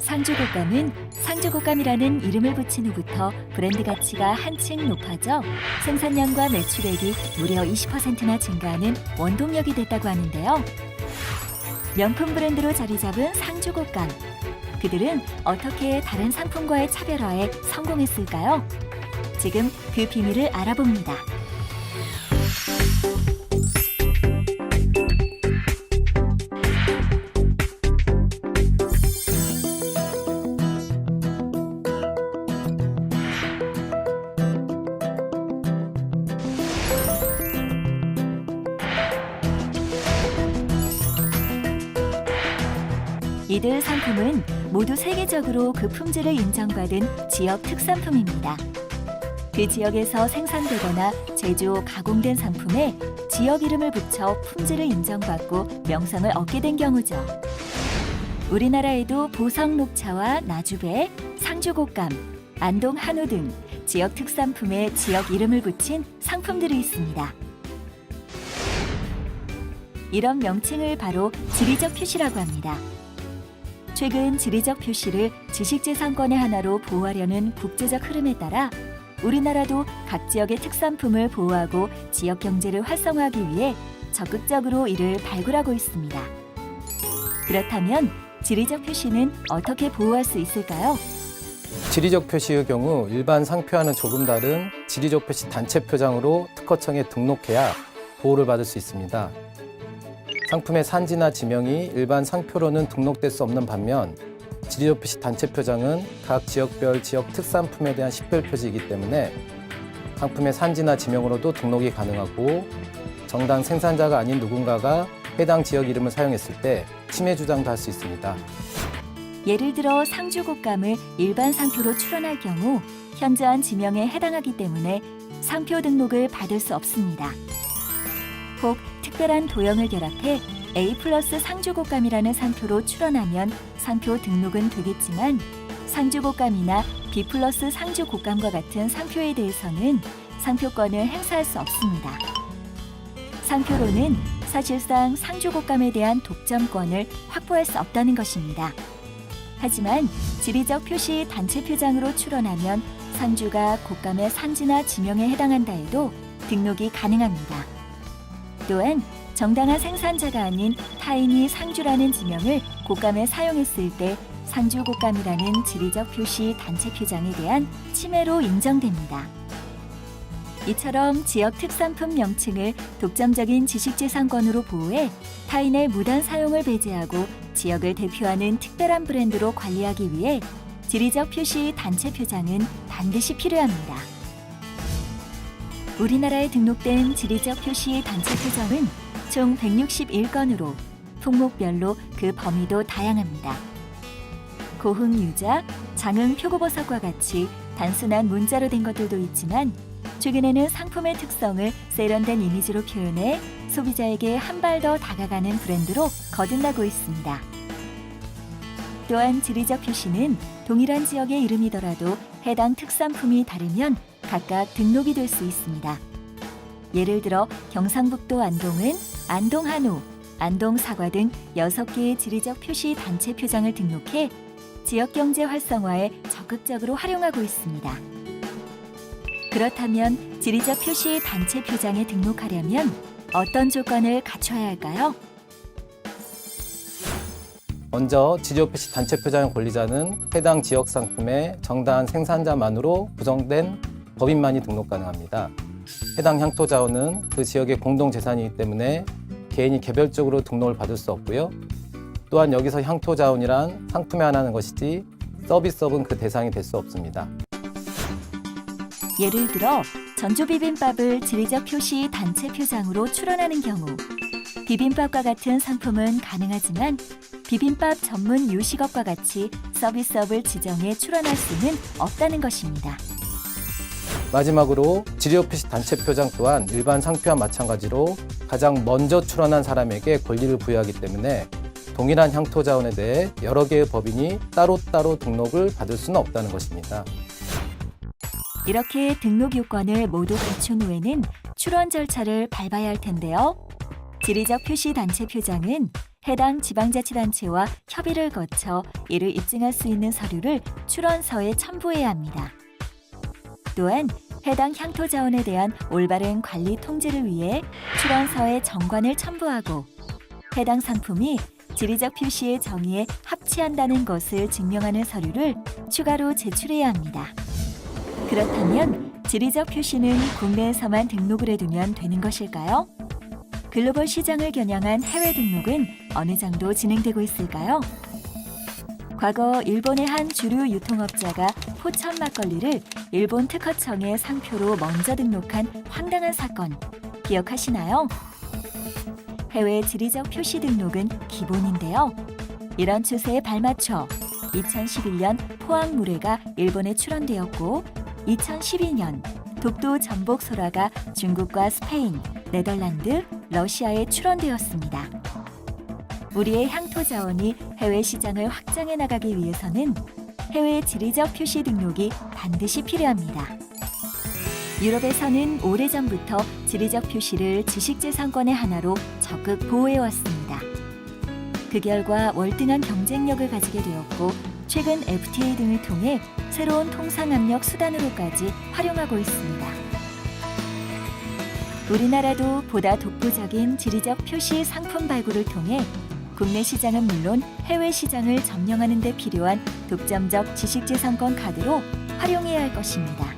상주곶감은 상주곶감이라는 이름을 붙인 후부터 브랜드 가치가 한층 높아져 생산량과 매출액이 무려 20%나 증가하는 원동력이 됐다고 하는데요. 명품 브랜드로 자리 잡은 상주곶감. 그들은 어떻게 다른 상품과의 차별화에 성공했을까요? 지금 그 비밀을 알아봅니다. 이들 상품은 모두 세계적으로 그 품질을 인정받은 지역 특산품입니다. 그 지역에서 생산되거나 제조, 가공된 상품에 지역 이름을 붙여 품질을 인정받고 명성을 얻게 된 경우죠. 우리나라에도 보성 녹차와 나주배, 상주곶감, 안동 한우 등 지역 특산품에 지역 이름을 붙인 상품들이 있습니다. 이런 명칭을 바로 지리적 표시라고 합니다. 최근 지리적 표시를 지식재산권의 하나로 보호하려는 국제적 흐름에 따라 우리나라도 각 지역의 특산품을 보호하고 지역 경제를 활성화하기 위해 적극적으로 이를 발굴하고 있습니다. 그렇다면 지리적 표시는 어떻게 보호할 수 있을까요? 지리적 표시의 경우 일반 상표와는 조금 다른 지리적 표시 단체 표장으로 특허청에 등록해야 보호를 받을 수 있습니다. 상품의 산지나 지명이 일반 상표로는 등록될 수 없는 반면 지리적 표시 단체 표장은 각 지역별 지역 특산품에 대한 식별 표시이기 때문에 상품의 산지나 지명으로도 등록이 가능하고 정당 생산자가 아닌 누군가가 해당 지역 이름을 사용했을 때 침해 주장도 할 수 있습니다. 예를 들어 상주곶감을 일반 상표로 출원할 경우 현저한 지명에 해당하기 때문에 상표 등록을 받을 수 없습니다. 혹 특별한 도형을 결합해 A+ 상주곶감이라는 상표로 출원하면 상표 등록은 되겠지만 상주곶감이나 B+ 상주곶감과 같은 상표에 대해서는 상표권을 행사할 수 없습니다. 상표로는 사실상 상주곶감에 대한 독점권을 확보할 수 없다는 것입니다. 하지만 지리적 표시 단체 표장으로 출원하면 상주가 곶감의 산지나 지명에 해당한다 해도 등록이 가능합니다. 또한 정당한 생산자가 아닌 타인이 상주라는 지명을 곶감에 사용했을 때 상주곶감이라는 지리적 표시 단체 표장에 대한 침해로 인정됩니다. 이처럼 지역 특산품 명칭을 독점적인 지식재산권으로 보호해 타인의 무단 사용을 배제하고 지역을 대표하는 특별한 브랜드로 관리하기 위해 지리적 표시 단체 표장은 반드시 필요합니다. 우리나라에 등록된 지리적 표시 단체 표장은 총 161건으로 품목별로 그 범위도 다양합니다. 고흥유자, 장흥 표고버섯과 같이 단순한 문자로 된 것들도 있지만 최근에는 상품의 특성을 세련된 이미지로 표현해 소비자에게 한 발 더 다가가는 브랜드로 거듭나고 있습니다. 또한 지리적 표시는 동일한 지역의 이름이더라도 해당 특산품이 다르면 각각 등록이 될 수 있습니다. 예를 들어 경상북도 안동은 안동 한우, 안동 사과 등 6개의 지리적 표시 단체 표장을 등록해 지역 경제 활성화에 적극적으로 활용하고 있습니다. 그렇다면 지리적 표시 단체 표장에 등록하려면 어떤 조건을 갖춰야 할까요? 먼저 지리적 표시 단체 표장의 권리자는 해당 지역 상품의 정당한 생산자만으로 구성된 법인만이 등록 가능합니다. 해당 향토자원은 그 지역의 공동재산이기 때문에 개인이 개별적으로 등록을 받을 수 없고요. 또한 여기서 향토자원이란 상품에 한하는 것이지 서비스업은 그 대상이 될 수 없습니다. 예를 들어 전조비빔밥을 지리적 표시 단체 표장으로 출원하는 경우 비빔밥과 같은 상품은 가능하지만 비빔밥 전문 요식업과 같이 서비스업을 지정해 출원할 수는 없다는 것입니다. 마지막으로 지리적 표시 단체 표장 또한 일반 상표와 마찬가지로 가장 먼저 출원한 사람에게 권리를 부여하기 때문에 동일한 향토자원에 대해 여러 개의 법인이 따로따로 등록을 받을 수는 없다는 것입니다. 이렇게 등록 요건을 모두 갖춘 후에는 출원 절차를 밟아야 할 텐데요. 지리적 표시 단체 표장은 해당 지방자치단체와 협의를 거쳐 이를 입증할 수 있는 서류를 출원서에 첨부해야 합니다. 또한 해당 향토 자원에 대한 올바른 관리 통제를 위해 출원서에 정관을 첨부하고 해당 상품이 지리적 표시의 정의에 합치한다는 것을 증명하는 서류를 추가로 제출해야 합니다. 그렇다면 지리적 표시는 국내에서만 등록을 해두면 되는 것일까요? 글로벌 시장을 겨냥한 해외 등록은 어느 정도 진행되고 있을까요? 과거 일본의 한 주류 유통업자가 포천 막걸리를 일본 특허청에 상표로 먼저 등록한 황당한 사건 기억하시나요? 해외 지리적 표시 등록은 기본인데요. 이런 추세에 발맞춰 2011년 포항 물회가 일본에 출원되었고 2012년 독도 전복 소라가 중국과 스페인, 네덜란드, 러시아에 출원되었습니다. 우리의 향토 자원이 해외 시장을 확장해 나가기 위해서는 해외 지리적 표시 등록이 반드시 필요합니다. 유럽에서는 오래전부터 지리적 표시를 지식재산권의 하나로 적극 보호해왔습니다. 그 결과 월등한 경쟁력을 가지게 되었고 최근 FTA 등을 통해 새로운 통상압력 수단으로까지 활용하고 있습니다. 우리나라도 보다 독보적인 지리적 표시 상품 발굴을 통해 국내 시장은 물론 해외 시장을 점령하는 데 필요한 독점적 지식재산권 카드로 활용해야 할 것입니다.